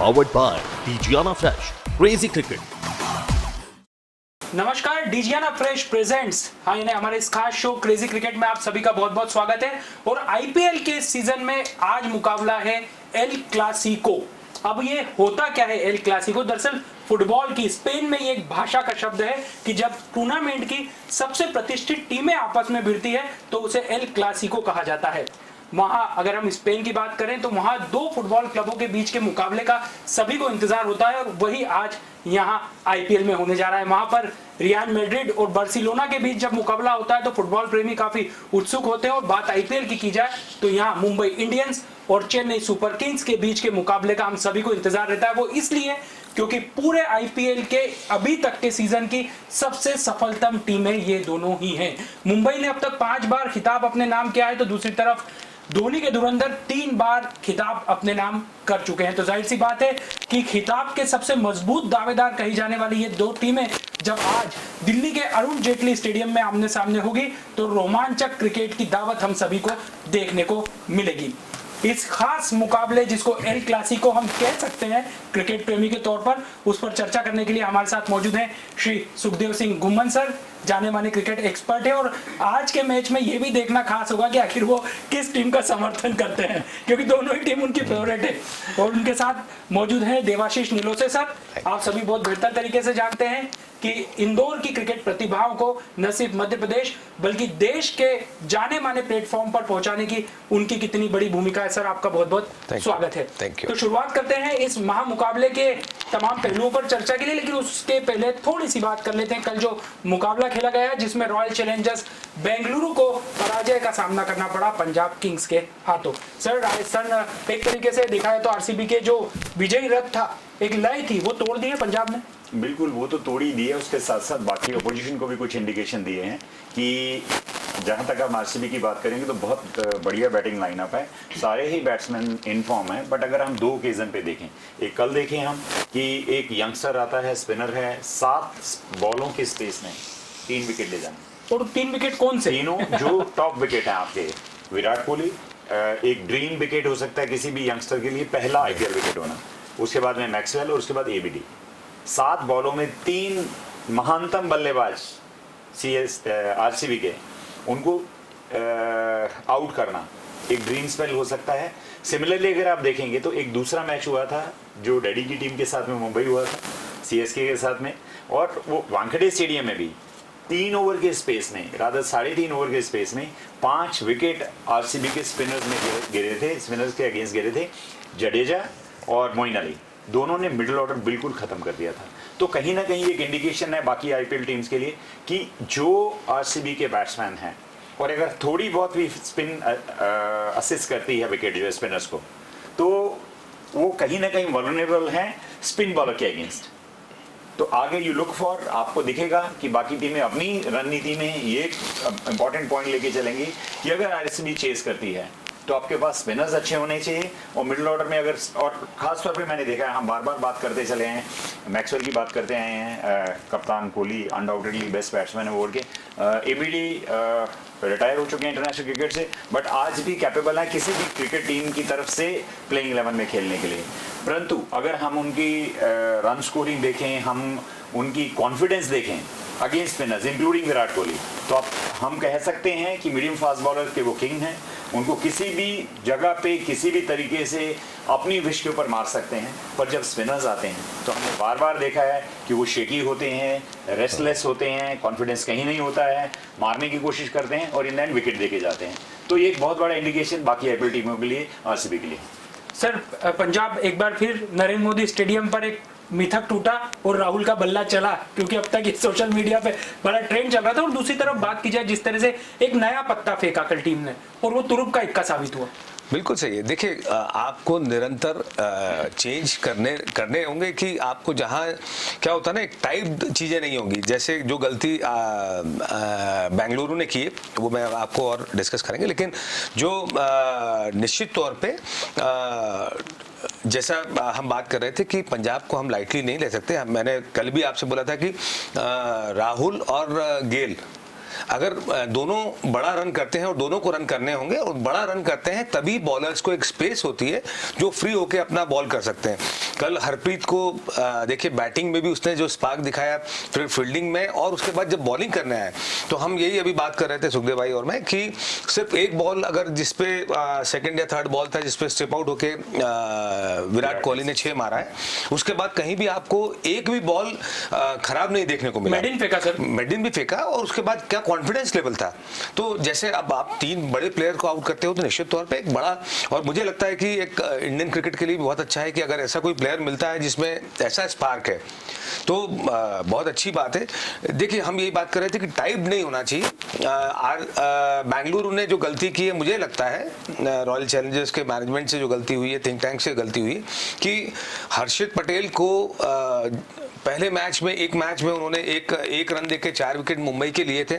powered by Digiana Fresh, Crazy Cricket। नमस्कार, Digiana fresh presents यानी हमारे इस खास शो क्रेजी क्रिकेट में आप सभी का बहुत बहुत स्वागत है। और आईपीएल के सीजन में आज मुकाबला है एल क्लासिको। अब ये होता क्या है एल क्लासिको? दरअसल फुटबॉल की स्पेन में ये एक भाषा का शब्द है कि जब टूर्नामेंट की सबसे प्रतिष्ठित टीमें आपस में भिड़ती है तो उसे एल क्लासिको कहा जाता है। वहां अगर हम स्पेन की बात करें तो वहां दो फुटबॉल क्लबों के बीच के मुकाबले का सभी को इंतजार होता है और वही आज यहां आईपीएल में होने जा रहा है। वहां पर रियल मैड्रिड और बार्सिलोना के बीच जब मुकाबला होता है तो फुटबॉल प्रेमी काफी उत्सुक होते हैं। और बात आईपीएल की जाए तो यहां मुंबई इंडियंस और चेन्नई सुपर किंग्स के बीच के मुकाबले का हम सभी को इंतजार रहता है। वो इसलिए क्योंकि पूरे आईपीएल के अभी तक के सीजन की सबसे सफलतम टीमें ये दोनों ही हैं। मुंबई ने अब तक 5 बार खिताब अपने नाम किया है तो दूसरी तरफ धोनी के धुरंधर 3 बार खिताब अपने नाम कर चुके हैं। तो जाहिर सी बात है कि खिताब के सबसे मजबूत दावेदार कही जाने वाली ये दो टीमें जब आज दिल्ली के अरुण जेटली स्टेडियम में आमने सामने होगी तो रोमांचक क्रिकेट की दावत हम सभी को देखने को मिलेगी। इस खास मुकाबले जिसको एल क्लासिको हम कह सकते हैं क्रिकेट प्रेमी के तौर पर, उस पर चर्चा करने के लिए हमारे साथ मौजूद हैं श्री सुखदेव सिंह घुम्मन सर, जाने माने क्रिकेट एक्सपर्ट है। और आज के मैच में ये भी देखना खास होगा कि आखिर वो किस टीम का समर्थन करते हैं, क्योंकि दोनों ही टीम उनकी फेवरेट है। और उनके साथ मौजूद है देवाशीष नीलोसे सर। आप सभी बहुत बेहतर तरीके से जानते हैं कि इंदौर की क्रिकेट प्रतिभाओं को न सिर्फ मध्य प्रदेश बल्कि देश के जाने माने प्लेटफॉर्म पर पहुंचाने की उनकी कितनी बड़ी भूमिका है। सर आपका बहुत बहुत स्वागत है। तो शुरुआत करते हैं इस महामुकाबले के तमाम पहलुओं पर चर्चा के लिए, लेकिन उसके पहले थोड़ी सी बात कर लेते हैं कल जो मुकाबला खेला गया जिसमें रॉयल चैलेंजर्स बेंगलुरु को पराजय का सामना करना पड़ा पंजाब किंग्स के हाथों। सर राजस्थान एक तरीके से देखा है तो आरसीबी के जो विजयी रथ था, एक लय थी, वो तोड़ दी है पंजाब ने। बिल्कुल, वो तो तोड़ ही दी है। उसके साथ साथ बाकी अपोजिशन को भी कुछ इंडिकेशन दिए हैं कि जहां तक हम आरसीबी की बात करेंगे तो बहुत बढ़िया बैटिंग लाइनअप है, सारे ही बैट्समैन इन फॉर्म है। बट अगर हम 2 ओकेजन पे देखें, एक कल देखें हम कि एक यंगस्टर आता है, स्पिनर है, 7 बॉलों के स्पेस में 3 विकेट ले जाने। और 3 विकेट कौन से? तीनों जो टॉप विकेट है आपके। विराट कोहली एक ड्रीम विकेट हो सकता है किसी भी यंगस्टर के लिए, पहला आईपीएल विकेट होना। उसके बाद में मैक्सवेल और उसके बाद एबीडी। 7 बॉलों में 3 महानतम बल्लेबाज आरसीबी के, उनको आउट करना एक ड्रीम स्पेल हो सकता है। सिमिलरली अगर आप देखेंगे तो एक दूसरा मैच हुआ था जो डैडी की टीम के साथ में मुंबई हुआ था सीएसके के साथ में, और वो वानखेड़े स्टेडियम में भी 3 ओवर के स्पेस में, रादर 3.5 ओवर के स्पेस में 5 विकेट आरसीबी के स्पिनर्स में गिरे थे, स्पिनर्स के अगेंस्ट गिरे थे। जडेजा और मोइन अली दोनों ने मिडिल ऑर्डर बिल्कुल खत्म कर दिया था। तो कहीं ना कहीं एक इंडिकेशन है बाकी आईपीएल टीम्स के लिए कि जो आरसीबी के बैट्समैन हैं और अगर थोड़ी बहुत भी स्पिन असिस्ट करती है विकेट जो स्पिनर्स को, तो वो कहीं ना कहीं वल्नरेबल हैं स्पिन बॉलर के अगेंस्ट। तो आगे यू लुक फॉर, आपको दिखेगा कि बाकी टीमें अपनी रणनीति में ये इंपॉर्टेंट पॉइंट लेके चलेंगी कि अगर आरसीबी चेस करती है तो आपके पास स्पिनर्स अच्छे होने चाहिए और मिडिल ऑर्डर में अगर, और खास तौर पे मैंने देखा है, हम बार बार बात करते चले हैं, मैक्सवेल की बात करते आए हैं, कप्तान कोहली अनडाउटेडली बेस्ट बैट्समैन है वर्ल्ड के। एबीडी रिटायर हो चुके हैं इंटरनेशनल क्रिकेट से, बट आज भी कैपेबल है किसी भी क्रिकेट टीम की तरफ से प्लेइंग 11 में खेलने के लिए। परंतु अगर हम उनकी रन स्कोरिंग देखें, हम उनकी कॉन्फिडेंस देखें against spinners including Virat Kohli, तो हम कह सकते हैं कि मीडियम फास्ट बॉलर के वो किंग हैं। उनको किसी भी जगह पे किसी भी तरीके से अपनी विश के ऊपर मार सकते हैं। पर जब स्पिनर्स आते हैं तो हमने बार बार देखा है कि वो शेकी होते हैं, रेस्टलेस होते हैं, कॉन्फिडेंस कहीं नहीं होता है, मारने की कोशिश करते हैं और इन एंड विकेट देके जाते हैं। तो ये एक बहुत बड़ा इंडिकेशन बाकी आईपीएल टीमों के लिए, आरसीबी के लिए। सर पंजाब एक बार फिर नरेंद्र मोदी स्टेडियम पर एक मिथक टूटा और राहुल का बल्ला चला, क्योंकि अब तक इस सोशल मीडिया पे बड़ा ट्रेंड चल रहा था। और दूसरी तरफ बात की जाए जिस तरह से एक नया पत्ता फेंका कल टीम ने और वो तुरुप का इक्का साबित हुआ। बिल्कुल सही है। देखिए आपको निरंतर चेंज करने होंगे कि आपको जहाँ क्या होता है ना, एक टाइप चीज़ें नहीं होंगी। जैसे जो गलती बेंगलुरु ने की वो मैं आपको और डिस्कस करेंगे, लेकिन जो निश्चित तौर पे जैसा हम बात कर रहे थे कि पंजाब को हम लाइटली नहीं ले सकते। मैंने कल भी आपसे बोला था कि राहुल और गेल अगर दोनों बड़ा रन करते हैं और दोनों को रन करने होंगे और बड़ा रन करते हैं तभी बॉलर्स को एक स्पेस होती है जो फ्री होके अपना बॉल कर सकते हैं। कल हरप्रीत को देखिए बैटिंग में भी उसने जो स्पार्क दिखाया, फिर फील्डिंग में, और उसके बाद जब बॉलिंग करने आए तो हम यही अभी बात कर रहे थे सुखदेव भाई और मैं कि सिर्फ एक बॉल अगर जिसपे सेकंड या थर्ड बॉल था जिसपे स्टेप आउट होके विराट कोहली ने 6 मारा है, उसके बाद कहीं भी आपको एक भी बॉल खराब नहीं देखने को मिला। मेडिन फेंका सर, मेडिन भी फेंका, और उसके बाद क्या कॉन्फिडेंस लेवल था। तो जैसे अब आप 3 बड़े प्लेयर को आउट करते हो तो निश्चित तौर पे एक बड़ा, और मुझे लगता है कि एक इंडियन क्रिकेट के लिए भी बहुत अच्छा है कि अगर ऐसा कोई प्लेयर मिलता है जिसमें ऐसा स्पार्क है तो बहुत अच्छी बात है। देखिए हम यही बात कर रहे थे कि टाइप नहीं होना चाहिए। बेंगलुरु ने जो गलती की है, मुझे लगता है रॉयल चैलेंजर्स के मैनेजमेंट से जो गलती हुई है, थिंक टैंक से गलती हुई कि हर्षित पटेल को पहले मैच में, एक मैच में उन्होंने एक रन देके 4 विकेट मुंबई के लिए थे।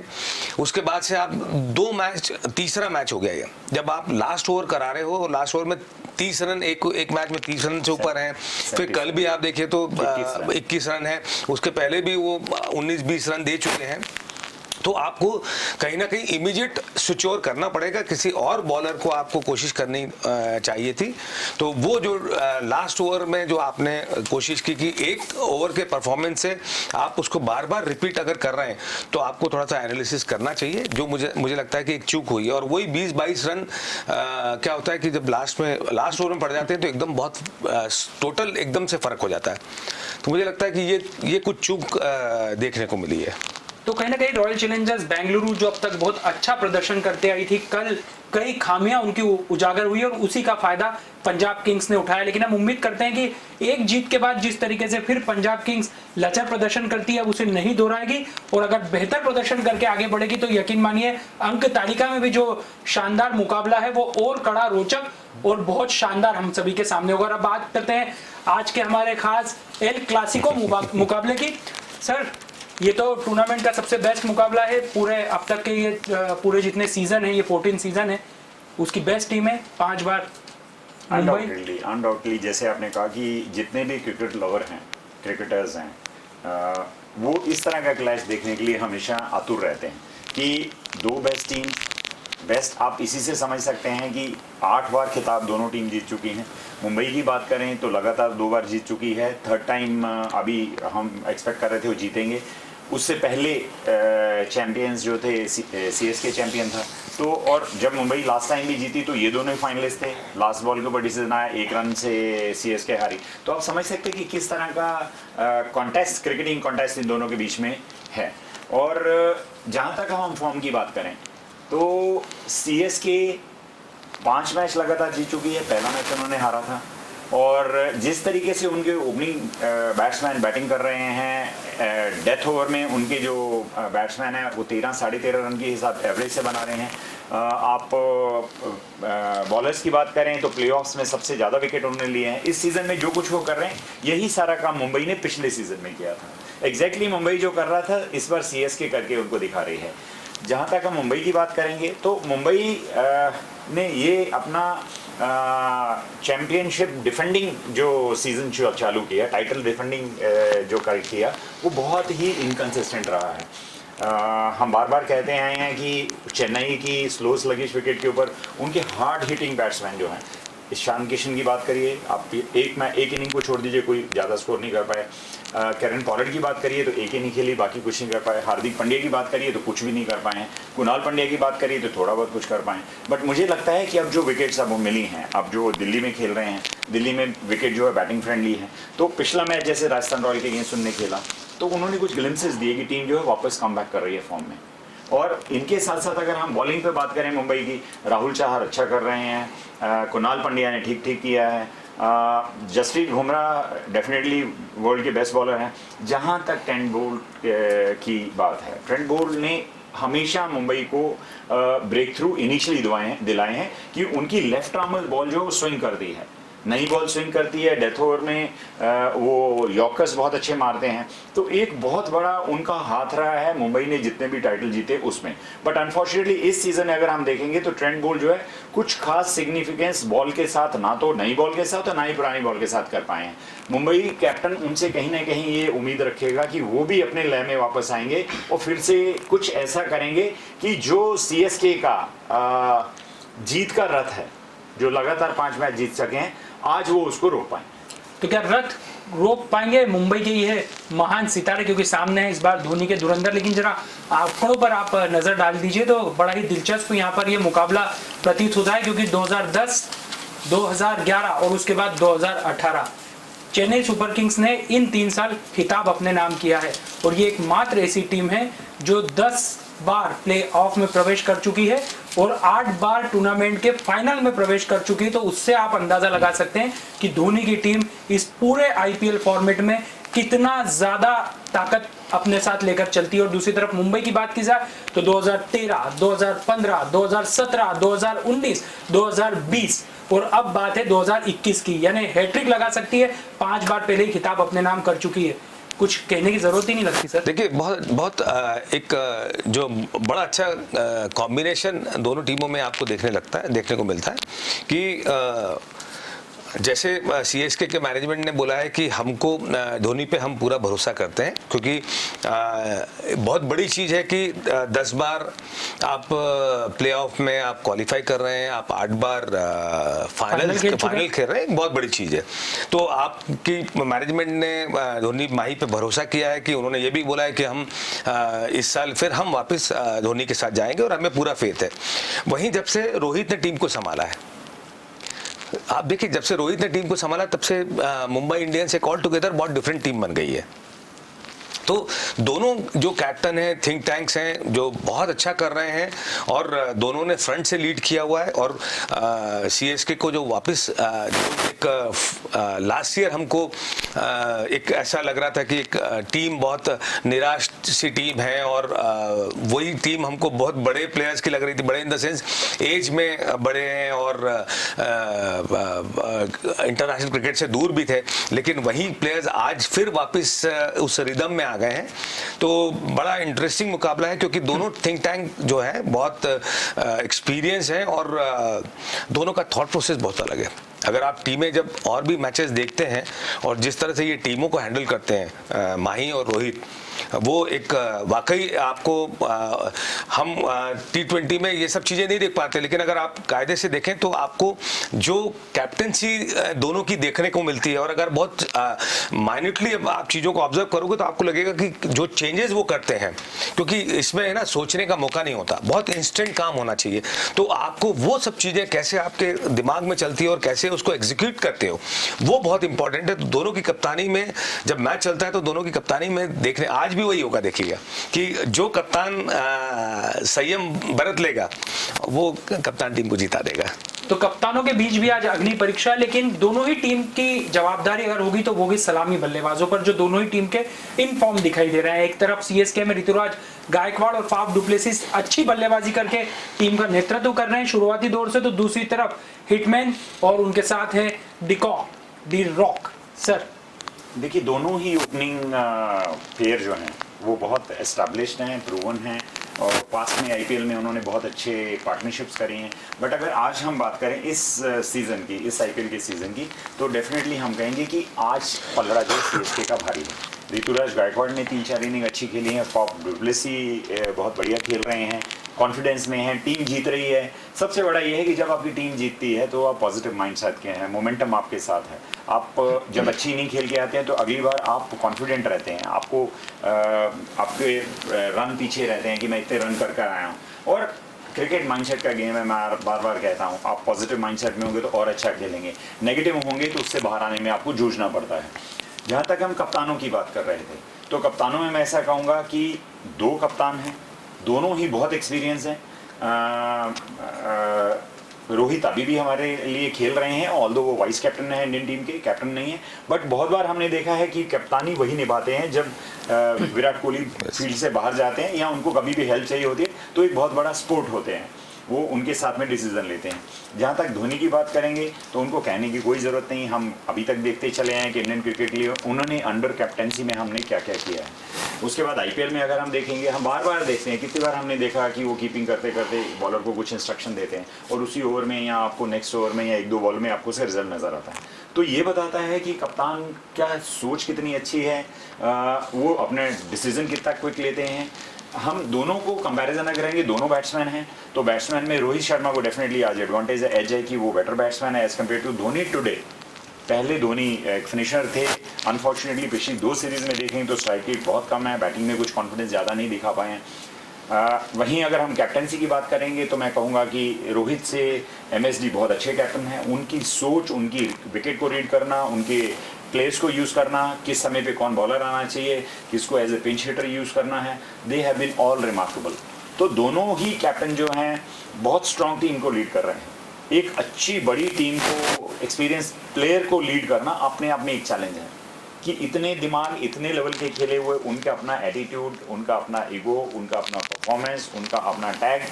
उसके बाद से आप 2 मैच, तीसरा मैच हो गया ये, जब आप लास्ट ओवर करा रहे हो और लास्ट ओवर में 30 रन, एक मैच में 30 रन से ऊपर हैं। फिर कल भी आप देखिए तो 21 रन है, उसके पहले भी वो 19-20 रन दे चुके हैं। तो आपको कहीं ना कहीं इमीडिएट स्विच ओवर करना पड़ेगा, किसी और बॉलर को आपको कोशिश करनी चाहिए थी। तो वो जो लास्ट ओवर में जो आपने कोशिश की कि एक ओवर के परफॉर्मेंस से आप उसको बार बार रिपीट अगर कर रहे हैं तो आपको थोड़ा सा एनालिसिस करना चाहिए, जो मुझे लगता है कि एक चूक हुई है। और वही 20-22 रन क्या होता है कि जब लास्ट ओवर में पड़ जाते हैं तो एकदम बहुत टोटल एकदम से फर्क हो जाता है। तो मुझे लगता है कि ये कुछ चूक देखने को मिली है। तो कहीं ना कहीं रॉयल चैलेंजर्स बेंगलुरु जो अब तक बहुत अच्छा प्रदर्शन करते आई थी, कल कई खामियां उनकी उजागर हुई और उसी का फायदा पंजाब किंग्स ने उठाया। लेकिन हम उम्मीद करते हैं कि एक जीत के बाद जिस तरीके से फिर पंजाब किंग्स लचर प्रदर्शन करती है उसे नहीं दोहराएगी, और अगर बेहतर प्रदर्शन करके आगे बढ़ेगी तो यकीन मानिए अंक तालिका में भी जो शानदार मुकाबला है वो और कड़ा, रोचक और बहुत शानदार हम सभी के सामने होगा। अब बात करते हैं आज के हमारे खास एल क्लासिको मुकाबले की। सर, ये तो टूर्नामेंट का सबसे बेस्ट मुकाबला है पूरे अब तक के, ये पूरे जितने सीजन है, ये 14 सीजन है, उसकी बेस्ट टीम है 5 बार अनडाउटली जैसे आपने कहा कि जितने भी क्रिकेट लवर हैं, क्रिकेटर्स हैं, वो इस तरह का क्लैश देखने के लिए हमेशा आतुर रहते हैं कि 2 बेस्ट टीम, बेस्ट आप इसी से समझ सकते हैं कि 8 बार खिताब दोनों टीम जीत चुकी हैं। मुंबई की बात करें तो लगातार 2 बार जीत चुकी है, थर्ड टाइम अभी हम एक्सपेक्ट कर रहे थे वो जीतेंगे। उससे पहले चैंपियंस जो थे सीएसके चैंपियन था, तो और जब मुंबई लास्ट टाइम भी जीती तो ये दोनों ही फाइनलिस्ट थे। लास्ट बॉल के ऊपर डिसीजन आया, 1 रन से सीएसके हारी। तो आप समझ सकते हैं कि किस तरह का कॉन्टेस्ट, क्रिकेटिंग कॉन्टेस्ट इन दोनों के बीच में है। और जहाँ तक हम फॉर्म की बात करें तो सीएसके 5 मैच लगातार जीत चुकी है, पहला मैच उन्होंने हारा था, और जिस तरीके से उनके ओपनिंग बैट्समैन बैटिंग कर रहे हैं, डेथ ओवर में उनके जो बैट्समैन हैं वो 13 साढ़े 13 रन के हिसाब एवरेज से बना रहे हैं। आप बॉलर्स की बात करें तो प्लेऑफ्स में सबसे ज़्यादा विकेट उन्होंने लिए हैं। इस सीज़न में जो कुछ वो कर रहे हैं यही सारा काम मुंबई ने पिछले सीज़न में किया था। एग्जैक्टली मुंबई जो कर रहा था इस बार सीएसके करके उनको दिखा रही है। जहाँ तक हम मुंबई की बात करेंगे तो मुंबई ने ये अपना चैंपियनशिप डिफेंडिंग जो सीजन चालू किया, टाइटल डिफेंडिंग जो कर किया, वो बहुत ही इनकंसिस्टेंट रहा है। हम बार बार कहते आए हैं कि चेन्नई की स्लो स्लगिश विकेट के ऊपर उनके हार्ड हिटिंग बैट्समैन जो हैं, ईशान किशन की बात करिए आप, एक इनिंग को छोड़ दीजिए कोई ज़्यादा स्कोर नहीं कर पाए। कैरन पॉलर्ड की बात करिए तो एक ही नहीं खेली, बाकी कुछ नहीं कर पाए। हार्दिक पांड्या की बात करिए तो कुछ भी नहीं कर पाए हैं। कुणाल पांड्या की बात करिए तो थोड़ा बहुत कुछ कर पाए। बट मुझे लगता है कि अब जो विकेट्स अब मिली हैं, अब जो दिल्ली में खेल रहे हैं, दिल्ली में विकेट जो है बैटिंग फ्रेंडली है। तो पिछला मैच जैसे राजस्थान रॉयल के अगेंस्ट उन्होंने खेला तो उन्होंने कुछ ग्लिम्पसेस दिए कि टीम जो है वापस कम बैक कर रही है फॉर्म में। और इनके साथ साथ अगर हम बॉलिंग पे बात करें मुंबई की, राहुल चाहर अच्छा कर रहे हैं, कुणाल पांड्या ने ठीक ठीक किया है, जसप्रीत बुमराह डेफिनेटली वर्ल्ड के बेस्ट बॉलर हैं। जहाँ तक ट्रेंट बोल्ट की बात है, ट्रेंट बोल्ट ने हमेशा मुंबई को ब्रेक थ्रू इनिशियली दिलाए हैं कि उनकी लेफ्ट आर्म बॉल जो स्विंग कर दी है। नई बॉल स्विंग करती है, डेथ ओवर में वो यॉर्कर्स बहुत अच्छे मारते हैं। तो एक बहुत बड़ा उनका हाथ रहा है मुंबई ने जितने भी टाइटल जीते उसमें। बट अनफॉर्चुनेटली इस सीजन अगर हम देखेंगे तो ट्रेंट बोल्ट जो है कुछ खास सिग्निफिकेंस बॉल के साथ, ना तो नई बॉल के साथ और ना ही पुरानी बॉल के साथ कर पाए हैं। मुंबई कैप्टन उनसे कहीं ना कहीं ये उम्मीद रखेगा कि वो भी अपने लय में वापस आएंगे और फिर से कुछ ऐसा करेंगे कि जो सीएसके का जीत का रथ है, जो लगातार 5 मैच जीत सके हैं, आज वो उसको रोक पाए। तो क्या रथ रोक पाएंगे मुंबई के ये महान सितारे, क्योंकि सामने है इस बार धोनी के धुरंधर। लेकिन जरा आंकड़ों पर आप नजर डाल दीजिए तो बड़ा ही दिलचस्प यहाँ पर ये मुकाबला प्रतीत होता है, क्योंकि 2010, 2011 और उसके बाद 2018 चेन्नई सुपर किंग्स ने इन 3 साल खिताब अपने नाम किया है। और ये एकमात्र ऐसी टीम है जो 10 बार प्ले ऑफ में प्रवेश कर चुकी है और 8 बार टूर्नामेंट के फाइनल में प्रवेश कर चुकी है। तो उससे आप अंदाजा लगा सकते हैं कि धोनी की टीम इस पूरे आईपीएल फॉर्मेट में कितना ज्यादा ताकत अपने साथ लेकर चलती है। और दूसरी तरफ मुंबई की बात की जाए तो 2013, 2015, 2017, 2019, 2020 और अब बात है 2021 की, यानी हैट्रिक लगा सकती है। 5 बार पहले ही खिताब अपने नाम कर चुकी है। कुछ कहने की जरूरत ही नहीं लगती सर। देखिए बहुत एक जो बड़ा अच्छा कॉम्बिनेशन दोनों टीमों में आपको देखने को मिलता है कि जैसे सीएसके के मैनेजमेंट ने बोला है कि हमको धोनी पे हम पूरा भरोसा करते हैं, क्योंकि बहुत बड़ी चीज़ है कि 10 बार आप प्लेऑफ में आप क्वालिफाई कर रहे हैं, आप 8 बार फाइनल खेल रहे हैं, बहुत बड़ी चीज़ है। तो आपकी मैनेजमेंट ने धोनी माही पे भरोसा किया है कि उन्होंने ये भी बोला है कि हम इस साल फिर हम वापस धोनी के साथ जाएंगे और हमें पूरा फेथ है। वहीं जब से रोहित ने टीम को संभाला है, आप देखिए जब से रोहित ने टीम को संभाला तब से मुंबई इंडियंस एक ऑल टुगेदर बहुत डिफरेंट टीम बन गई है। तो दोनों जो कैप्टन हैं, थिंक टैंक्स हैं, जो बहुत अच्छा कर रहे हैं और दोनों ने फ्रंट से लीड किया हुआ है। और सीएसके को जो वापस एक लास्ट ईयर हमको एक ऐसा लग रहा था कि एक टीम बहुत निराश सी टीम है और वही टीम हमको बहुत बड़े प्लेयर्स की लग रही थी, बड़े इन द सेंस एज में बड़े हैं और इंटरनेशनल क्रिकेट से दूर भी थे, लेकिन वही प्लेयर्स आज फिर वापस उस रिदम में आ गए हैं। तो बड़ा इंटरेस्टिंग मुकाबला है, क्योंकि दोनों थिंक टैंक जो है बहुत एक्सपीरियंस है और दोनों का थॉट प्रोसेस बहुत अलग है। अगर आप टीमें जब और भी मैचेस देखते हैं और जिस तरह से ये टीमों को हैंडल करते हैं माही और रोहित, वो एक वाकई आपको हम T20 में ये सब चीज़ें नहीं देख पाते, लेकिन अगर आप कायदे से देखें तो आपको जो कैप्टनसी दोनों की देखने को मिलती है। और अगर बहुत माइन्यूटली आप चीज़ों को ऑब्जर्व करोगे तो आपको लगेगा कि जो चेंजेस वो करते हैं, क्योंकि इसमें है ना सोचने का मौका नहीं होता, बहुत इंस्टेंट काम होना चाहिए। तो आपको वो सब चीज़ें कैसे आपके दिमाग में चलती है और कैसे उसको एग्जीक्यूट करते हो, वो बहुत इंपॉर्टेंट है। तो दोनों की कप्तानी में जब मैच चलता है तो दोनों की कप्तानी में देखने, आज भी वही होगा, देखिएगा कि जो कप्तान संयम बरत लेगा वो कप्तान टीम को जिता देगा। तो कप्तानों के बीच भी आज अग्नि परीक्षा, लेकिन दोनों ही टीम की जवाबदारी अगर होगी तो वो भी सलामी बल्लेबाजों पर, जो दोनों ही टीम के इन फॉर्म दिखाई दे रहे हैं। एक तरफ सीएसके में ऋतुराज गायकवाड़ और फाफ डुप्लेसिस अच्छी बल्लेबाजी करके टीम का नेतृत्व कर रहे हैं शुरुआती दौर से, तो दूसरी तरफ हिटमैन और उनके साथ है डी रॉक। सर देखिए, दोनों ही ओपनिंग प्लेयर जो हैं वो बहुत एस्टैब्लिश्ड हैं, प्रूवन हैं और पास्ट में आईपीएल में उन्होंने बहुत अच्छे पार्टनरशिप्स करी हैं। बट अगर आज हम बात करें इस सीज़न की, इस आईपीएल के सीज़न की, तो डेफिनेटली हम कहेंगे कि आज पलड़ा जो सीएसके का भारी है। ऋतुराज गायकवाड़ ने 3-4 इनिंग अच्छी खेली हैं, फाफ डुप्लेसिस बहुत बढ़िया खेल रहे हैं, कॉन्फिडेंस में है, टीम जीत रही है। सबसे बड़ा ये है कि जब आपकी टीम जीतती है तो आप पॉजिटिव माइंडसेट के हैं, मोमेंटम आपके साथ है। आप जब अच्छी इनिंग खेल के आते हैं तो अगली बार आप कॉन्फिडेंट रहते हैं, आपको आपके रन पीछे रहते हैं कि मैं इतने रन कर आया हूँ। और क्रिकेट माइंडसेट का गेम है, मैं बार बार कहता हूँ, आप पॉजिटिव माइंडसेट में होंगे तो और अच्छा खेलेंगे, नेगेटिव होंगे तो उससे बाहर आने में आपको जूझना पड़ता है। जहाँ तक हम कप्तानों की बात कर रहे थे, तो कप्तानों में मैं ऐसा कहूँगा कि 2 कप्तान हैं, दोनों ही बहुत एक्सपीरियंस हैं। रोहित अभी भी हमारे लिए खेल रहे हैं, ऑल्दो वो वाइस कैप्टन है इंडियन टीम के, कैप्टन नहीं है। बट बहुत बार हमने देखा है कि कप्तानी वही निभाते हैं जब विराट कोहली फील्ड से बाहर जाते हैं या उनको कभी भी हेल्प चाहिए होती है, तो एक बहुत बड़ा सपोर्ट होते हैं। वो उनके साथ में डिसीजन लेते हैं। जहाँ तक धोनी की बात करेंगे तो उनको कहने की कोई ज़रूरत नहीं, हम अभी तक देखते चले हैं कि इंडियन क्रिकेट के लिए उन्होंने अंडर कैप्टेंसी में हमने क्या क्या किया है। उसके बाद आईपीएल में अगर हम देखेंगे, हम बार बार देखते हैं, कितनी बार हमने देखा कि वो कीपिंग करते करते बॉलर को कुछ इंस्ट्रक्शन देते हैं और उसी ओवर में या आपको नेक्स्ट ओवर में या एक दो बॉल में आपको उसका रिजल्ट नज़र आता है। तो ये बताता है कि कप्तान क्या सोच कितनी अच्छी है, वो अपने डिसीजन कितना क्विक लेते हैं। हम दोनों को कंपैरिजन अगर करेंगे, दोनों बैट्समैन हैं, तो बैट्समैन में रोहित शर्मा को डेफिनेटली आज एडवांटेज है, एज है कि वो बेटर बैट्समैन है as compare to Dhoni today. पहले धोनी एक फिनिशर थे, अनफॉर्चुनेटली पिछली 2 सीरीज़ में देखें तो स्ट्राइक रेट बहुत कम है, बैटिंग में कुछ कॉन्फिडेंस ज़्यादा नहीं दिखा पाए हैं। वहीं अगर हम कैप्टनसी की बात करेंगे तो मैं कहूँगा कि रोहित से एमएसडी बहुत अच्छे कैप्टन हैं। उनकी सोच, उनकी विकेट को रीड करना, उनके प्लेयर्स को यूज़ करना, किस समय पे कौन बॉलर आना चाहिए, किसको as a pinch hitter use करना है, they have been all remarkable. तो दोनों ही कैप्टन जो हैं बहुत स्ट्रॉन्ग टीम को लीड कर रहे हैं। एक अच्छी बड़ी टीम को, एक्सपीरियंस प्लेयर को लीड करना अपने आप में एक चैलेंज है कि इतने दिमाग, इतने लेवल के खेले हुए, उनका अपना एटीट्यूड, उनका अपना ईगो, उनका अपना परफॉर्मेंस, उनका अपना टैग,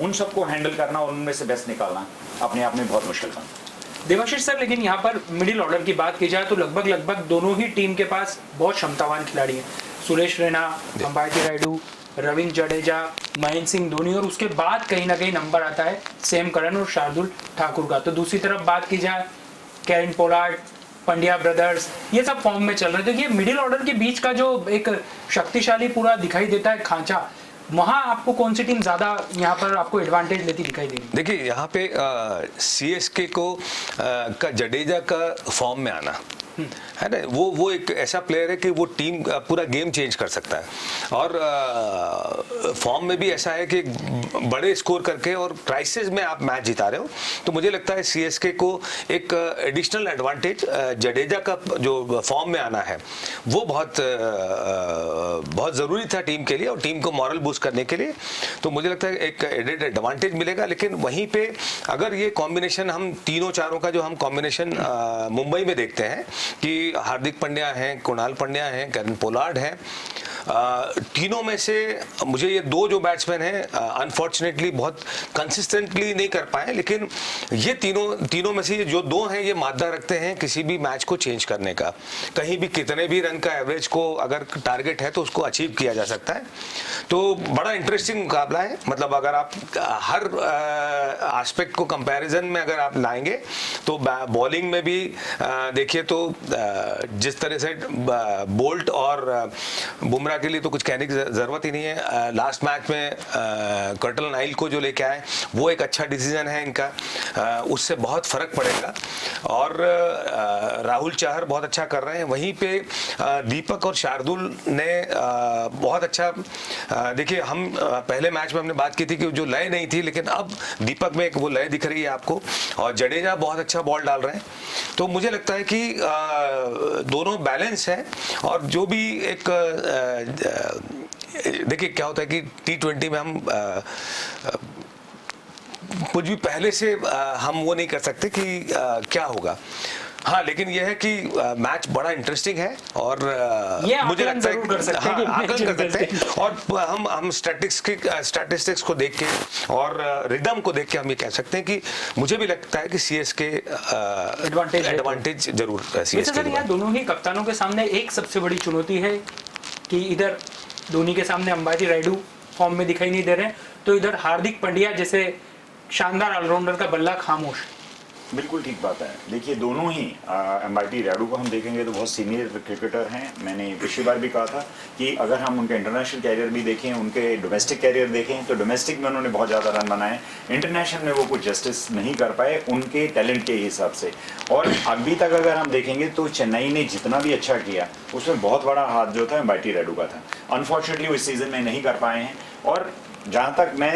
उन सबको हैंडल करना और उनमें से बेस्ट निकालना अपने आप में बहुत मुश्किल काम है। देवाशीष सर, लेकिन यहाँ पर मिडिल ऑर्डर की बात की जाए तो लगभग दोनों ही टीम के पास बहुत क्षमतावान खिलाड़ी हैं। सुरेश रैना, अंबाती रायडू, रविंद्र जडेजा, महेंद्र सिंह धोनी, और उसके बाद कहीं ना कहीं नंबर आता है सैम करन और शार्दुल ठाकुर का। तो दूसरी तरफ बात की जाए केविन पोलार्ड, पंड्या ब्रदर्स, ये सब फॉर्म में चल रहे थे। ये मिडिल ऑर्डर के बीच का जो एक शक्तिशाली पूरा दिखाई देता है खांचा, वहाँ आपको कौन सी टीम ज़्यादा यहाँ पर आपको एडवांटेज लेती दिखाई दे रही है? देखिए यहाँ पे सीएसके को का जडेजा का फॉर्म में आना है ना, वो एक ऐसा प्लेयर है कि वो टीम पूरा गेम चेंज कर सकता है। और फॉर्म में भी ऐसा है कि बड़े स्कोर करके और क्राइसिस में आप मैच जिता रहे हो। तो मुझे लगता है सीएसके को एक एडिशनल एडवांटेज जडेजा का जो फॉर्म में आना है वो बहुत ज़रूरी था टीम के लिए और टीम को मॉरल बूस्ट करने के लिए। तो मुझे लगता है एक एडेड एडवांटेज मिलेगा। लेकिन वहीं पे अगर ये कॉम्बिनेशन हम तीनों चारों का जो हम कॉम्बिनेशन मुंबई में देखते हैं कि हार्दिक पांड्या हैं, कुणाल पांड्या हैं, केविन पोलार्ड हैं, तीनों में से मुझे ये 2 जो बैट्समैन हैं अनफॉर्चुनेटली बहुत कंसिस्टेंटली नहीं कर पाए, लेकिन ये तीनों में से ये जो 2 हैं ये मादा रखते हैं किसी भी मैच को चेंज करने का। कहीं भी कितने भी रन का एवरेज को अगर टारगेट है तो उसको अचीव किया जा सकता है। तो बड़ा इंटरेस्टिंग मुकाबला है। मतलब अगर आप हर एस्पेक्ट को कंपैरिजन में अगर आप लाएंगे तो बॉलिंग में भी देखिए तो जिस तरह से बोल्ट और बुमराह के लिए तो कुछ कहने की जरूरत ही नहीं है। लास्ट मैच में कर्टल नाइल को जो लेके आए वो एक अच्छा डिसीजन है इनका, उससे बहुत फर्क पड़ेगा। और राहुल चाहर बहुत अच्छा कर रहे हैं। वहीं पे दीपक और शार्दुल ने बहुत अच्छा, देखिए हम पहले मैच में हमने बात की थी कि जो लय नहीं थी, लेकिन अब दीपक में एक वो लय दिख रही है आपको, और जडेजा बहुत अच्छा बॉल डाल रहे हैं। तो मुझे लगता है कि दोनों बैलेंस है। और जो भी एक देखिए क्या होता है कि T20 में हम कुछ भी पहले से हम वो नहीं कर सकते कि क्या होगा। हाँ, लेकिन यह है कि मैच बड़ा इंटरेस्टिंग है और मुझे लगता है कर सकते हैं, आकलन कर सकते हैं। और हम स्टैटिस्टिक्स को देख के और रिदम को देख के हम ये कह सकते हैं कि मुझे भी लगता है कि सीएसके एडवांटेज जरूर सीएसके। यहाँ दोनों ही कप्तानों के सामने एक सबसे बड़ी चुनौती है कि इधर धोनी के सामने अंबाती रायडू फॉर्म में दिखाई नहीं दे रहे हैं, तो इधर हार्दिक पांड्या जैसे शानदार ऑलराउंडर का बल्ला खामोश। बिल्कुल ठीक बात है। देखिए दोनों ही अंबाती रायडू को हम देखेंगे तो बहुत सीनियर क्रिकेटर हैं। मैंने पिछली बार भी कहा था कि अगर हम उनका इंटरनेशनल कैरियर भी देखें, उनके डोमेस्टिक कैरियर देखें, तो डोमेस्टिक में उन्होंने बहुत ज़्यादा रन बनाए, इंटरनेशनल में वो कुछ जस्टिस नहीं कर पाए उनके टैलेंट के हिसाब से। और अभी तक अगर हम देखेंगे तो चेन्नई ने जितना भी अच्छा किया उसमें बहुत बड़ा हाथ जो था अंबाती रायडू का था। अनफॉर्चुनेटली वो इस सीज़न में नहीं कर पाए हैं। और जहाँ तक मैं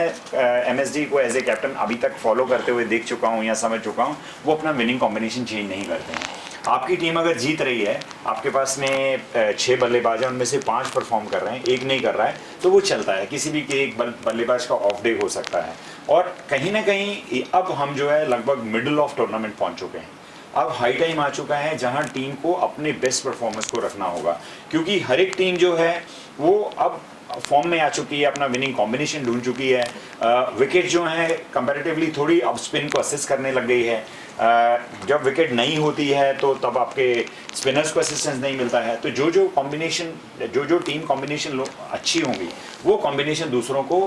एमएसडी को एज ए कैप्टन अभी तक फॉलो करते हुए देख चुका हूँ या समझ चुका हूँ, वो अपना विनिंग कॉम्बिनेशन चेंज नहीं करते हैं। आपकी टीम अगर जीत रही है, आपके पास में 6 बल्लेबाज हैं, उनमें से 5 परफॉर्म कर रहे हैं, 1 नहीं कर रहा है, तो वो चलता है। किसी भी एक बल्लेबाज का ऑफ डे हो सकता है। और कहीं ना कहीं अब हम जो है लगभग मिडिल ऑफ टूर्नामेंट पहुँच चुके हैं। अब हाई टाइम आ चुका है जहां टीम को अपने बेस्ट परफॉर्मेंस को रखना होगा, क्योंकि हर एक टीम जो है वो अब फॉर्म में आ चुकी है, अपना विनिंग कॉम्बिनेशन ढूंढ चुकी है। विकेट जो है कंपैरेटिवली थोड़ी अब स्पिन को असिस्ट करने लग गई है। जब विकेट नहीं होती है तो तब आपके स्पिनर्स को असिस्टेंस नहीं मिलता है। तो जो कॉम्बिनेशन जो टीम कॉम्बिनेशन अच्छी होंगी वो कॉम्बिनेशन दूसरों को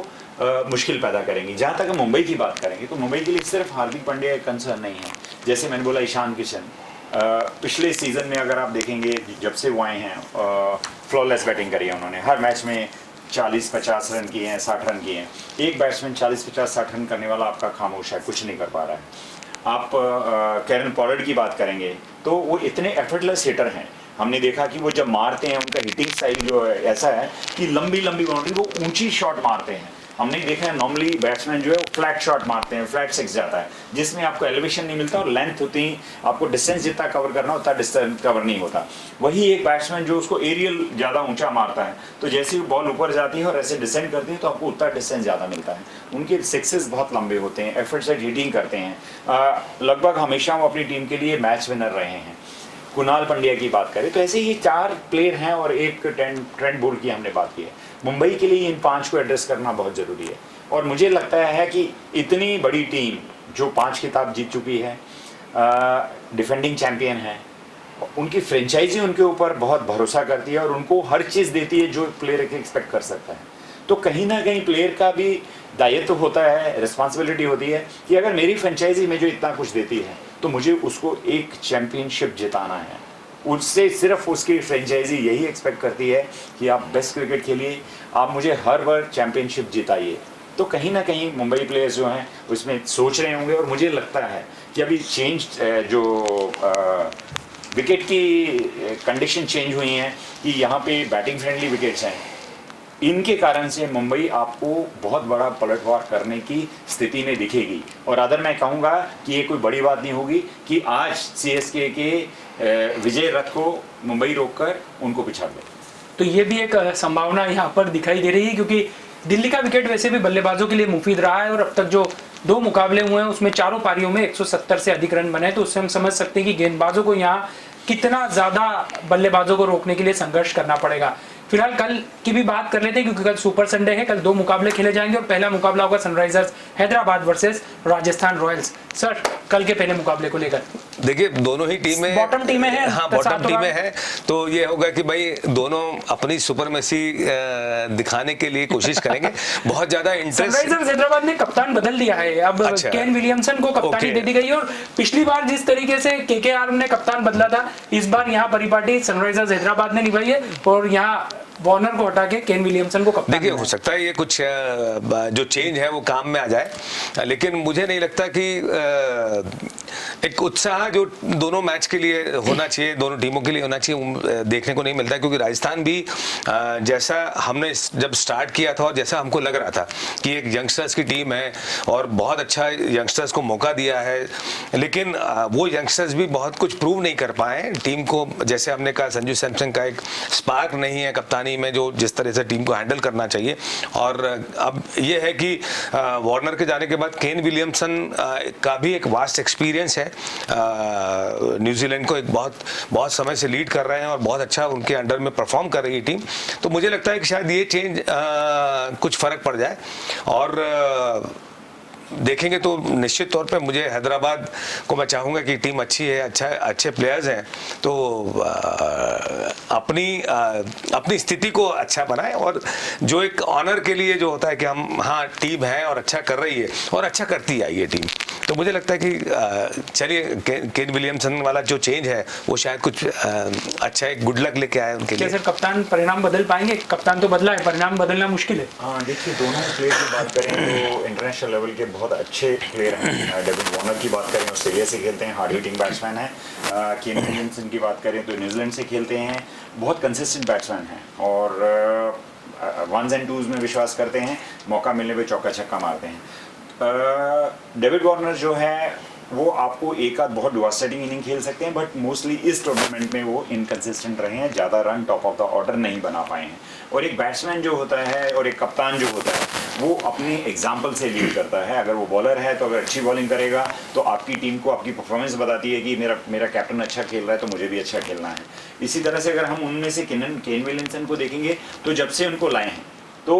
मुश्किल पैदा करेंगी। जहाँ तक हम मुंबई की बात करेंगे तो मुंबई के लिए सिर्फ हार्दिक पांड्या एक कंसर्न नहीं है। जैसे मैंने बोला ईशान किशन, पिछले सीज़न में अगर आप देखेंगे जब से वो आए हैं फ्लॉलेस बैटिंग करी है उन्होंने। हर मैच में 40-50 रन किए हैं, 60 रन किए हैं। एक बैट्समैन 40-50-60 रन करने वाला आपका खामोश है, कुछ नहीं कर पा रहा है। आप कैरन पॉलर्ड की बात करेंगे तो वो इतने एफर्टलेस हिटर हैं। हमने देखा कि वो जब मारते हैं उनका हिटिंग स्टाइल जो है ऐसा है कि लंबी लंबी बाउंड्री वो ऊंची शॉट मारते हैं। हमने देखा है नॉर्मली बैट्समैन जो है फ्लैट शॉट मारते हैं, फ्लैट सिक्स जाता है जिसमें आपको एलिवेशन नहीं मिलता और लेंथ होती है, आपको डिस्टेंस जितना कवर करना उतना डिस्टेंस कवर नहीं होता। वही एक बैट्समैन जो उसको एरियल ज़्यादा ऊंचा मारता है तो जैसे ही बॉल ऊपर जाती है और ऐसे डिसेंड करती है तो आपको उतना डिस्टेंस ज़्यादा मिलता है। उनके सिक्सेस बहुत लंबे होते हैं, एफर्ट सेट हिटिंग करते हैं। लगभग हमेशा वो अपनी टीम के लिए मैच विनर रहे हैं। कुणाल पंड्या की बात करें तो ऐसे ही 4 प्लेयर हैं और एक ट्रेंट बोल्ट की हमने बात की है। मुंबई के लिए इन 5 को एड्रेस करना बहुत ज़रूरी है और मुझे लगता है कि इतनी बड़ी टीम जो 5 खिताब जीत चुकी है, डिफेंडिंग चैंपियन है, उनकी फ्रेंचाइजी उनके ऊपर बहुत भरोसा करती है और उनको हर चीज़ देती है जो प्लेयर के एक्सपेक्ट कर सकता है। तो कहीं ना कहीं प्लेयर का भी दायित्व होता है, रिस्पॉन्सिबिलिटी होती है कि अगर मेरी फ्रेंचाइजी में जो इतना कुछ देती है तो मुझे उसको एक चैंपियनशिप जिताना है। उससे सिर्फ उसकी फ्रेंचाइजी यही एक्सपेक्ट करती है कि आप बेस्ट क्रिकेट खेलिए, आप मुझे हर बार चैंपियनशिप जिताइए। तो कहीं ना कहीं मुंबई प्लेयर्स जो हैं उसमें सोच रहे होंगे और मुझे लगता है कि अभी चेंज जो विकेट की कंडीशन चेंज हुई हैं कि यहाँ पे बैटिंग फ्रेंडली विकेट्स हैं, इनके कारण से मुंबई आपको बहुत बड़ा पलटवार करने की स्थिति में दिखेगी। और अदर मैं कहूँगा कि ये कोई बड़ी बात नहीं होगी कि आज सीएसके के विजय रथ को मुंबई रोककर उनको पिछाड़ दे। तो ये भी एक संभावना यहाँ पर दिखाई दे रही है क्योंकि दिल्ली का विकेट वैसे भी बल्लेबाजों के लिए मुफीद रहा है और अब तक जो 2 मुकाबले हुए हैं उसमें चारों पारियों में 170 से अधिक रन बने। तो उससे हम समझ सकते हैं कि गेंदबाजों को यहाँ कितना ज़्यादा बल्लेबाजों को रोकने के लिए संघर्ष करना पड़ेगा। फिलहाल कल की भी बात कर लेते हैं क्योंकि कल सुपर संडे है। कल 2 मुकाबले खेले जाएंगे और पहला मुकाबला होगा Sunrisers Hyderabad versus Rajasthan Royals. Sir कल के पहले मुकाबले को लेकर देखिए दोनों ही टीमें बॉटम टीमें हैं। हाँ बॉटम टीमें हैं तो ये होगा कि भाई दोनों अपनी सुपरमेसी दिखाने के लिए कोशिश करेंगे। बहुत ज्यादा इंटरेस्ट। सनराइजर्स हैदराबाद ने कप्तान बदल दिया है, अब अच्छा। केन विलियमसन को कप्तानी दे दी गई है और पिछली बार जिस तरीके से केकेआर ने कप्तान बदला था इस बार यहाँ परिपाटी सनराइजर्स हैदराबाद ने निभाई है और यहाँ वार्नर को हटा के केन विलियमसन को कप्तान। देखिए हो सकता है ये कुछ जो चेंज है वो काम में आ जाए लेकिन मुझे नहीं लगता कि एक उत्साह जो दोनों मैच के लिए होना चाहिए, दोनों टीमों के लिए होना चाहिए, देखने को नहीं मिलता है। क्योंकि राजस्थान भी जैसा हमने जब स्टार्ट किया था और जैसा हमको लग रहा था कि एक यंगस्टर्स की टीम है और बहुत अच्छा यंगस्टर्स को मौका दिया है, लेकिन वो यंगस्टर्स भी बहुत कुछ प्रूव नहीं कर पाए टीम को। जैसे हमने कहा संजू सैमसन का एक स्पार्क नहीं है कप्तानी में जो जिस तरह से टीम को हैंडल करना चाहिए। और अब ये है कि वार्नर के जाने के बाद केन विलियमसन का भी एक वास्ट एक्सपीरियंस है। न्यूजीलैंड को एक बहुत समय से लीड कर रहे हैं और बहुत अच्छा उनके अंडर में परफॉर्म कर रही है टीम। तो मुझे लगता है कि शायद ये चेंज कुछ फर्क पड़ जाए और देखेंगे तो निश्चित तौर पे मुझे हैदराबाद को मैं चाहूँगा कि टीम अच्छी है, अच्छे प्लेयर्स हैं तो अपनी स्थिति को अच्छा बनाए और जो एक ऑनर के लिए जो होता है कि हम हाँ टीम है और अच्छा कर रही है और अच्छा करती आई है टीम। तो मुझे लगता है कि चलिए केन विलियमसन वाला जो चेंज है वो शायद कुछ अच्छा एक गुड लक लेके आए उनके लिए। सर कप्तान परिणाम बदल पाएंगे? कप्तान तो बदला है, परिणाम बदलना मुश्किल है। हाँ देखिए दोनों प्लेयर की बात करें तो इंटरनेशनल लेवल के बहुत अच्छे प्लेयर हैं। डेविड वार्नर की बात करें ऑस्ट्रेलिया से खेलते हैं, हार्ड हिटिंग बैट्समैन है। केन विलियमसन की बात करें तो न्यूजीलैंड से खेलते हैं, बहुत कंसिस्टेंट बैट्समैन हैं और 1s and 2s में विश्वास करते हैं, मौका मिलने पे चौका छक्का मारते हैं। डेविड वार्नर जो है वो आपको एक आध बहुत डिवास्टेटिंग इनिंग खेल सकते हैं बट मोस्टली इस टूर्नामेंट में वो इनकंसिस्टेंट रहे हैं, ज़्यादा run top of the order नहीं बना पाए हैं। और एक बैट्समैन जो होता है और एक कप्तान जो होता है वो अपने एग्जाम्पल से लीड करता है। अगर वो बॉलर है तो अगर अच्छी बॉलिंग करेगा तो आपकी टीम को आपकी परफॉर्मेंस बताती है कि मेरा कैप्टन अच्छा खेल रहा है तो मुझे भी अच्छा खेलना है। इसी तरह से अगर हम उनमें से केन विलियमसन को देखेंगे तो जब से उनको लाए हैं तो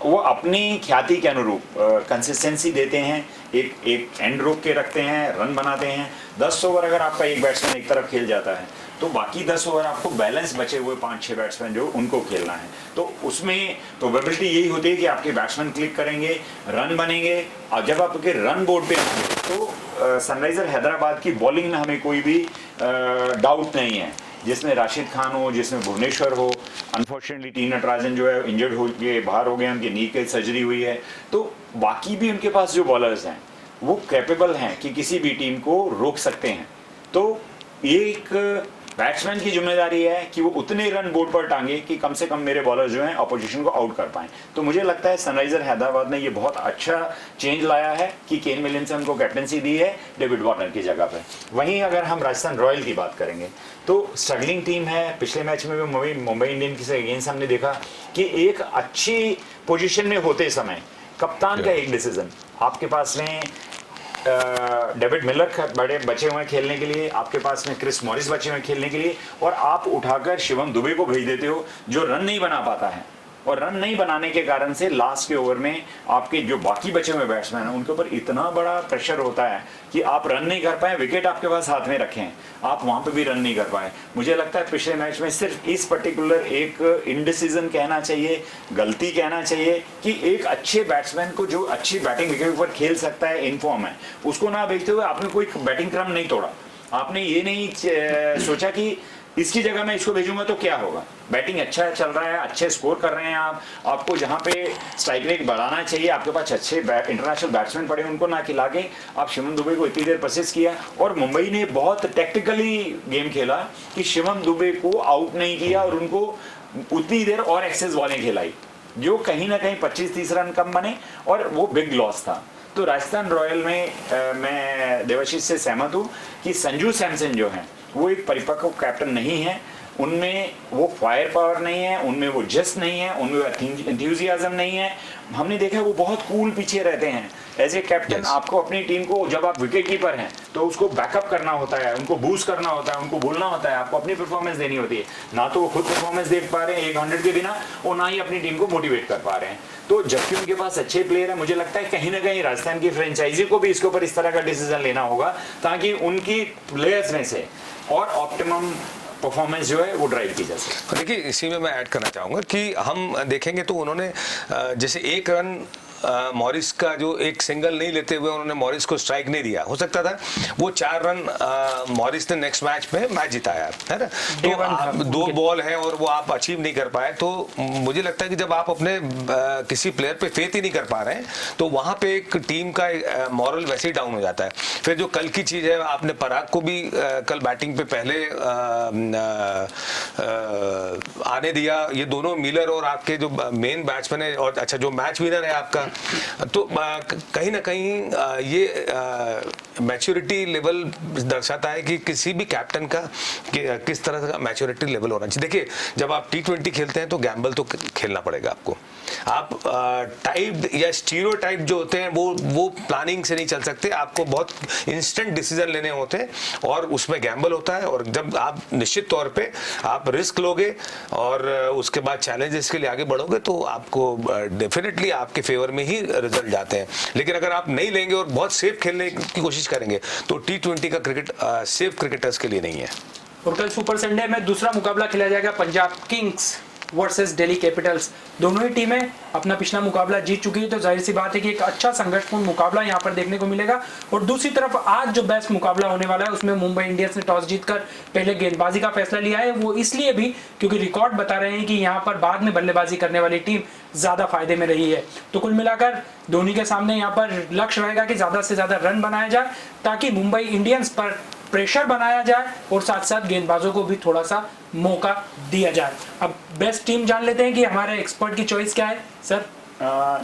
वो अपनी ख्याति के अनुरूप कंसिस्टेंसी देते हैं, एक एंड रोक के रखते हैं, रन बनाते हैं। 10 ओवर अगर आपका एक बैट्समैन एक तरफ खेल जाता है तो बाकी 10 ओवर आपको बैलेंस बचे हुए 5-6 बैट्समैन जो उनको खेलना है, तो उसमें प्रोबेबिलिटी यही होती है कि आपके बैट्समैन क्लिक करेंगे, रन बनेंगे। और जब आपके रन बोर्ड पे होंगे तो सनराइजर हैदराबाद की बॉलिंग में हमें कोई भी डाउट नहीं है, जिसमें राशिद खान हो, जिसमें भुवनेश्वर हो। अनफॉर्चुनेटली टी नटराजन जो है इंजर्ड हो के बाहर हो गए, उनकी नी की सर्जरी हुई है, तो बाकी भी उनके पास जो बॉलर्स हैं वो कैपेबल हैं कि किसी भी टीम को रोक सकते हैं। तो ये एक बैट्समैन की जिम्मेदारी है कि वो उतने रन बोर्ड पर टांगे कि कम से कम मेरे बॉलर जो हैं ऑपोजिशन को आउट कर पाएं। तो मुझे लगता है सनराइजर हैदराबाद ने ये बहुत अच्छा चेंज लाया है कि केन विलियमसन को कैप्टनसी दी है डेविड वार्नर की जगह पे। वहीं अगर हम राजस्थान रॉयल की बात करेंगे तो स्ट्रगलिंग टीम है। पिछले मैच में भी मुंबई इंडियंस से अगेंस्ट हमने देखा कि एक अच्छी पोजीशन में होते समय कप्तान का एक डिसीजन, आपके पास में डेविड मिलर बड़े बचे हुए खेलने के लिए, आपके पास में क्रिस मॉरिस बचे हुए खेलने के लिए, और आप उठाकर शिवम दुबे को भेज देते हो जो रन नहीं बना पाता है। और रन नहीं बनाने के कारण से लास्ट के ओवर में आपके जो बाकी बचे हुए बैट्समैन हैं उनके ऊपर इतना बड़ा प्रेशर होता है कि आप रन नहीं कर पाए, विकेट आपके पास हाथ में रखें, आप वहां पे भी रन नहीं कर पाए। मुझे लगता है पिछले मैच में सिर्फ इस पर्टिकुलर एक इनडिसीजन कहना चाहिए, गलती कहना चाहिए कि एक अच्छे बैट्समैन को जो अच्छी बैटिंग विकेट पर खेल सकता है, इन फॉर्म है, उसको ना भेजते हुए आपने कोई बैटिंग क्रम नहीं तोड़ा। आपने ये नहीं सोचा कि इसकी जगह मैं इसको भेजूंगा तो क्या होगा। बैटिंग अच्छा चल रहा है, अच्छे स्कोर कर रहे हैं आप, आपको जहां पे स्ट्राइक रेट बढ़ाना चाहिए, आपके पास अच्छे इंटरनेशनल बैट्समैन पड़े, उनको ना खिला के आप शिवम दुबे को इतनी देर परसिस्ट किया। और मुंबई ने बहुत टैक्टिकली गेम खेला कि शिवम दुबे को आउट नहीं किया और उनको उतनी देर और एक्सेस बॉलें खिलाई जो कहीं ना कहीं 25-30 रन कम बने और वो बिग लॉस था। तो राजस्थान रॉयल में मैं देवाशीष से सहमत हूँ कि संजू सैमसन जो है वो एक परिपक्व कैप्टन नहीं है, उनमें वो फायर पावर नहीं है, उनमें वो जस्ट नहीं है, उनमें एंथुसियाज्म नहीं है। हमने देखा वो बहुत कूल पीछे रहते हैं। एज ए कैप्टन आपको अपनी टीम को, जब आप विकेट कीपर हैं तो उसको बैकअप करना होता है, उनको बूस्ट करना होता है, उनको बोलना होता है, आपको अपनी परफॉर्मेंस देनी होती है। ना तो वो खुद परफॉर्मेंस दे पा रहे हैं 100 के बिना, और ना ही अपनी टीम को मोटिवेट कर पा रहे हैं। तो जबकि उनके पास अच्छे प्लेयर है, मुझे लगता है कहीं ना कहीं राजस्थान की फ्रेंचाइजी को भी इसके ऊपर इस तरह का डिसीजन लेना होगा ताकि उनकी प्लेयर्स में से और ऑप्टिमम परफॉर्मेंस जो है वो ड्राइव की जा सके। देखिए, इसी में मैं ऐड करना चाहूँगा कि हम देखेंगे तो उन्होंने जैसे एक रन मॉरिस का जो एक सिंगल नहीं लेते हुए उन्होंने मॉरिस को स्ट्राइक नहीं दिया, हो सकता था वो 4 रन मॉरिस ने नेक्स्ट मैच में मैच जिताया है ना। तो आप 2 बॉल है और वो आप अचीव नहीं कर पाए, तो मुझे लगता है कि जब आप अपने किसी प्लेयर पे फेथ ही नहीं कर पा रहे हैं तो वहां पे एक टीम का मॉरल वैसे ही डाउन हो जाता है। फिर जो कल की चीज है, आपने पराग को भी कल बैटिंग पे पहले आने दिया। ये दोनों मिलर और आपके जो मेन बैट्समैन है और अच्छा जो मैच विनर है आपका, तो कहीं ना कहीं ये मैच्योरिटी लेवल दर्शाता है कि किसी भी कैप्टन का किस तरह का मैच्योरिटी लेवल होना चाहिए। देखिए, जब आप T20 खेलते हैं तो गैम्बल तो खेलना पड़ेगा आपको। आप टाइप या स्टीरियोटाइप जो होते हैं वो प्लानिंग से नहीं चल सकते, आपको बहुत इंस्टेंट डिसीजन लेने होते हैं और उसमें गैम्बल होता है। और जब आप निश्चित तौर पे आप रिस्क लोगे और उसके बाद चैलेंजेस के लिए आगे बढ़ोगे तो आपको डेफिनेटली आपके फेवर में ही रिजल्ट जाते हैं। लेकिन अगर आप नहीं लेंगे और बहुत सेफ खेलने की कोशिश करेंगे तो T20 का क्रिकेट सेफ क्रिकेटर्स के लिए नहीं है। और कल सुपर संडे में दूसरा मुकाबला खेला जाएगा Punjab Kings versus Delhi Capitals. दोनों ही टीमें अपना पिछला मुकाबला जीत चुकी है, तो जाहिर सी बात है कि एक अच्छा संघर्षपूर्ण मुकाबला यहां पर देखने को मिलेगा। और दूसरी तरफ आज जो बेस्ट मुकाबला होने वाला है उसमें मुंबई इंडियंस ने टॉस जीतकर पहले गेंदबाजी का फैसला लिया है। वो इसलिए भी क्योंकि रिकॉर्ड बता रहे हैं कि यहां पर बाद में बल्लेबाजी करने वाली टीम ज्यादा फायदे में रही है। तो कुल मिलाकर धोनी के सामने यहाँ पर लक्ष्य रहेगा कि ज्यादा से ज्यादा रन बनाया जाए ताकि मुंबई इंडियंस पर प्रेशर बनाया जाए और साथ साथ गेंदबाजों को भी थोड़ा सा मौका दिया जाए। अब बेस्ट टीम जान लेते हैं कि हमारे एक्सपर्ट की चॉइस क्या है सर।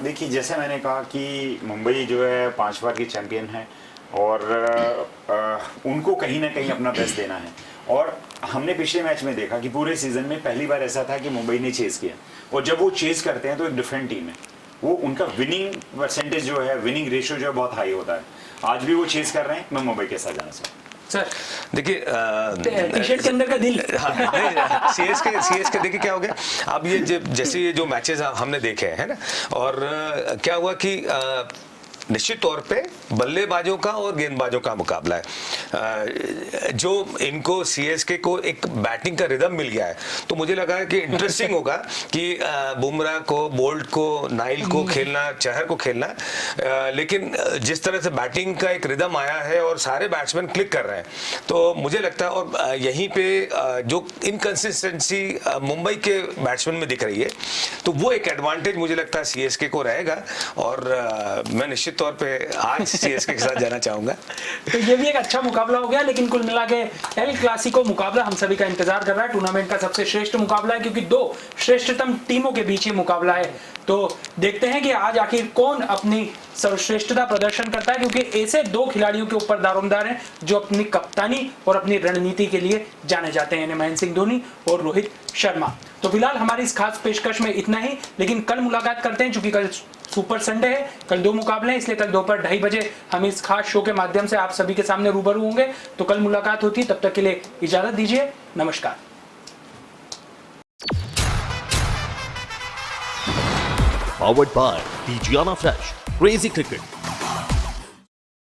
देखिए, जैसे मैंने कहा कि मुंबई जो है 5 बार की चैंपियन है और उनको कहीं ना कहीं अपना बेस्ट देना है। और हमने पिछले मैच में देखा कि पूरे सीजन में पहली बार ऐसा था कि मुंबई ने चेस किया, और जब वो चेस करते हैं तो एक डिफरेंट टीम है, वो उनका विनिंग परसेंटेज जो है, विनिंग रेशियो जो है बहुत हाई होता है। आज भी वो चेस कर रहे हैं, मैं मुंबई के साथ जाना चाहूँ। सर देखिए टी शर्ट के अंदर का दिल। हाँ, नहीं सीएसके देखिए क्या हो गया अब ये जैसे ये जो मैचेस हमने देखे हैं ना, और क्या हुआ कि निश्चित तौर पे बल्लेबाजों का और गेंदबाजों का मुकाबला है। जो इनको सीएसके को एक बैटिंग का रिदम मिल गया है, तो मुझे लगा है कि इंटरेस्टिंग होगा कि बुमराह को, बोल्ट को, नाइल को खेलना, चहर को खेलना, लेकिन जिस तरह से बैटिंग का एक रिदम आया है और सारे बैट्समैन क्लिक कर रहे हैं, तो मुझे लगता है और यहीं पे जो इनकंसिस्टेंसी मुंबई के बैट्समैन में दिख रही है, तो वो एक एडवांटेज मुझे लगता है सीएसके को रहेगा, और मैं निश्चित तौर पे आज सीएसके के साथ जाना चाहूंगा। तो ये भी एक अच्छा मुकाबला हो गया, लेकिन कुल मिला के एल क्लासिको मुकाबला हम सभी का इंतजार कर रहा है। टूर्नामेंट का सबसे श्रेष्ठ मुकाबला है, क्योंकि दो श्रेष्ठतम टीमों के बीच ये मुकाबला है। तो देखते हैं कि आज आखिर कौन अपनी सर्वश्रेष्ठता प्रदर्शन करता है, क्योंकि ऐसे दो खिलाड़ियों के ऊपर दारोमदार हैं जो अपनी कप्तानी और अपनी रणनीति के लिए जाने जाते हैं, महेंद्र सिंह धोनी और रोहित शर्मा। तो फिलहाल हमारी इस खास पेशकश में इतना ही, लेकिन कल मुलाकात करते हैं, क्योंकि कल सुपर संडे है, कल दो मुकाबले हैं, इसलिए कल दोपहर 2:30 बजे हम इस खास शो के माध्यम से आप सभी के सामने रूबरू होंगे। तो कल मुलाकात होती है, तब तक के लिए इजाजत दीजिए, नमस्कार। Powered by Vigiana Fresh, Crazy Cricket.